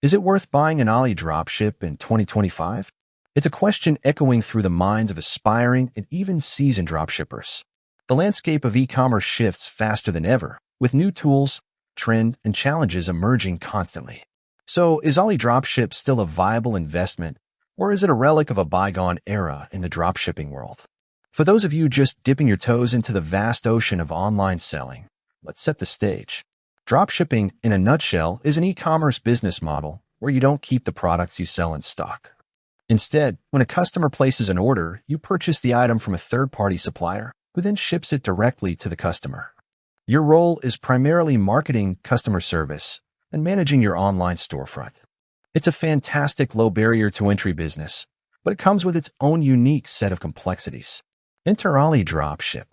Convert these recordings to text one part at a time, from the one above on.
Is it worth buying an AliDropship in 2025? It's a question echoing through the minds of aspiring and even seasoned dropshippers. The landscape of e-commerce shifts faster than ever, with new tools, trends, and challenges emerging constantly. So, is AliDropship still a viable investment, or is it a relic of a bygone era in the dropshipping world? For those of you just dipping your toes into the vast ocean of online selling, let's set the stage. Dropshipping, in a nutshell, is an e-commerce business model where you don't keep the products you sell in stock. Instead, when a customer places an order, you purchase the item from a third-party supplier who then ships it directly to the customer. Your role is primarily marketing, customer service, and managing your online storefront. It's a fantastic low-barrier-to-entry business, but it comes with its own unique set of complexities. Enter AliDropship.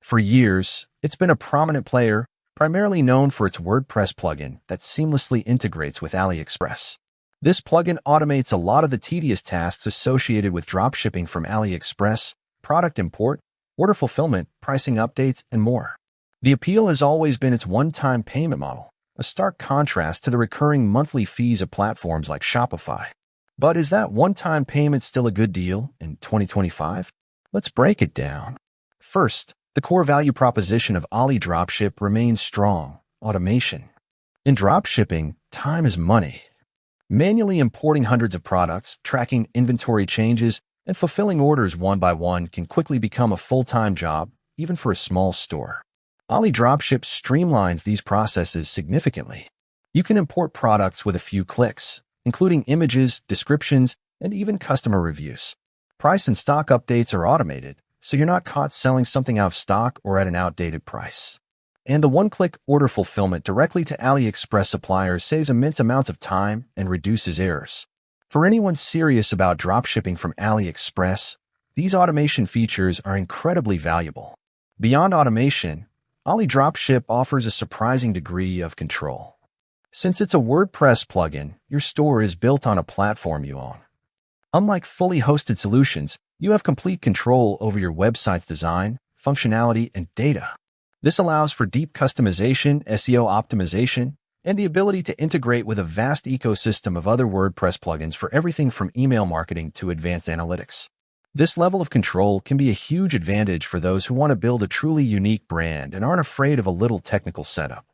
For years, it's been a prominent player, primarily known for its WordPress plugin that seamlessly integrates with AliExpress. This plugin automates a lot of the tedious tasks associated with dropshipping from AliExpress, product import, order fulfillment, pricing updates, and more. The appeal has always been its one-time payment model, a stark contrast to the recurring monthly fees of platforms like Shopify. But is that one-time payment still a good deal in 2025? Let's break it down. First, the core value proposition of AliDropship remains strong: automation. In dropshipping, time is money. Manually importing hundreds of products, tracking inventory changes, and fulfilling orders one by one can quickly become a full-time job, even for a small store. AliDropship streamlines these processes significantly. You can import products with a few clicks, including images, descriptions, and even customer reviews. Price and stock updates are automated, so you're not caught selling something out of stock or at an outdated price. And the one-click order fulfillment directly to AliExpress suppliers saves immense amounts of time and reduces errors. For anyone serious about dropshipping from AliExpress, these automation features are incredibly valuable. Beyond automation, AliDropship offers a surprising degree of control. Since it's a WordPress plugin, your store is built on a platform you own. Unlike fully hosted solutions, you have complete control over your website's design, functionality, and data. This allows for deep customization, SEO optimization, and the ability to integrate with a vast ecosystem of other WordPress plugins for everything from email marketing to advanced analytics. This level of control can be a huge advantage for those who want to build a truly unique brand and aren't afraid of a little technical setup.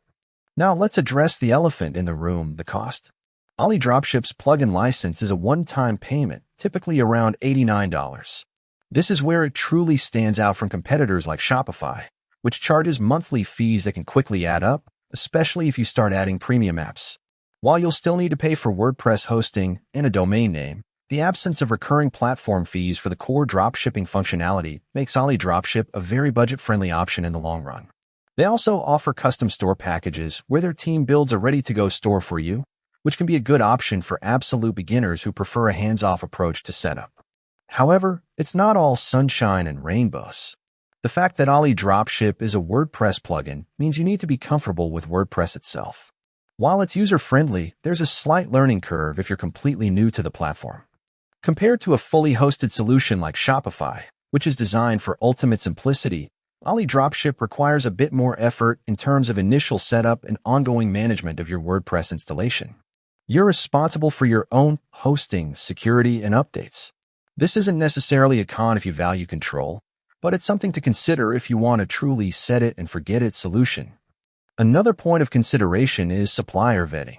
Now let's address the elephant in the room: the cost. AliDropship's plugin license is a one-time payment, typically around $89. This is where it truly stands out from competitors like Shopify, which charges monthly fees that can quickly add up, especially if you start adding premium apps. While you'll still need to pay for WordPress hosting and a domain name, the absence of recurring platform fees for the core dropshipping functionality makes AliDropship a very budget-friendly option in the long run. They also offer custom store packages where their team builds a ready-to-go store for you, which can be a good option for absolute beginners who prefer a hands-off approach to setup. However, it's not all sunshine and rainbows. The fact that AliDropship is a WordPress plugin means you need to be comfortable with WordPress itself. While it's user-friendly, there's a slight learning curve if you're completely new to the platform. Compared to a fully hosted solution like Shopify, which is designed for ultimate simplicity, AliDropship requires a bit more effort in terms of initial setup and ongoing management of your WordPress installation. You're responsible for your own hosting, security, and updates. This isn't necessarily a con if you value control, but it's something to consider if you want a truly set-it-and-forget-it solution. Another point of consideration is supplier vetting.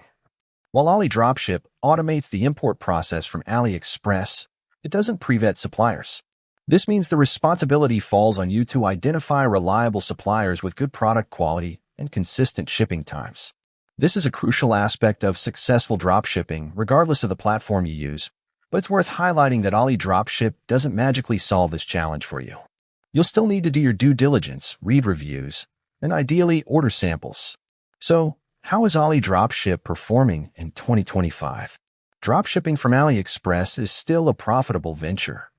While AliDropship automates the import process from AliExpress, it doesn't pre-vet suppliers. This means the responsibility falls on you to identify reliable suppliers with good product quality and consistent shipping times. This is a crucial aspect of successful dropshipping, regardless of the platform you use, but it's worth highlighting that AliDropship doesn't magically solve this challenge for you. You'll still need to do your due diligence, read reviews, and ideally order samples. So, how is AliDropship performing in 2025? Dropshipping from AliExpress is still a profitable venture.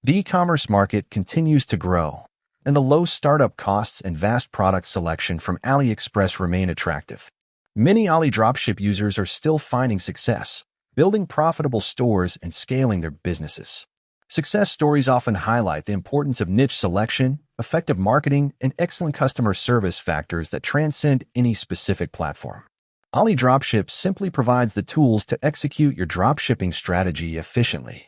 The e-commerce market continues to grow, and the low startup costs and vast product selection from AliExpress remain attractive. Many AliDropship users are still finding success, building profitable stores and scaling their businesses. Success stories often highlight the importance of niche selection, effective marketing, and excellent customer service factors that transcend any specific platform. AliDropship simply provides the tools to execute your dropshipping strategy efficiently.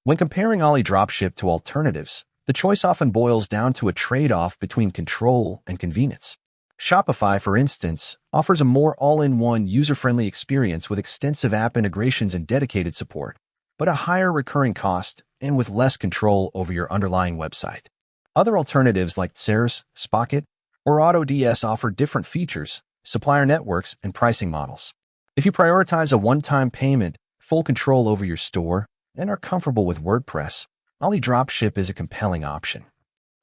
When comparing AliDropship to alternatives, the choice often boils down to a trade-off between control and convenience. Shopify, for instance, offers a more all-in-one user-friendly experience with extensive app integrations and dedicated support, but a higher recurring cost and with less control over your underlying website. Other alternatives like Tseres, Spocket, or AutoDS offer different features, supplier networks, and pricing models. If you prioritize a one-time payment, full control over your store, and are comfortable with WordPress, AliDropship is a compelling option.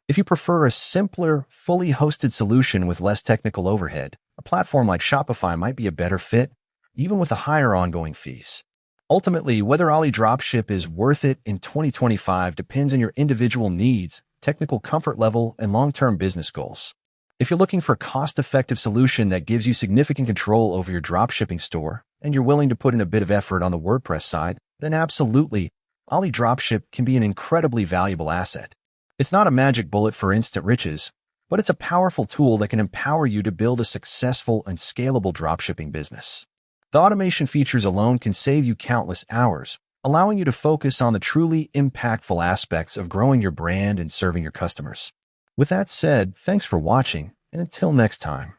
If you prefer a simpler, fully hosted solution with less technical overhead, a platform like Shopify might be a better fit, even with the higher ongoing fees. Ultimately, whether AliDropship is worth it in 2025 depends on your individual needs, technical comfort level, and long-term business goals. If you're looking for a cost-effective solution that gives you significant control over your dropshipping store, and you're willing to put in a bit of effort on the WordPress side, then absolutely, AliDropship can be an incredibly valuable asset. It's not a magic bullet for instant riches, but it's a powerful tool that can empower you to build a successful and scalable dropshipping business. The automation features alone can save you countless hours, allowing you to focus on the truly impactful aspects of growing your brand and serving your customers. With that said, thanks for watching, and until next time.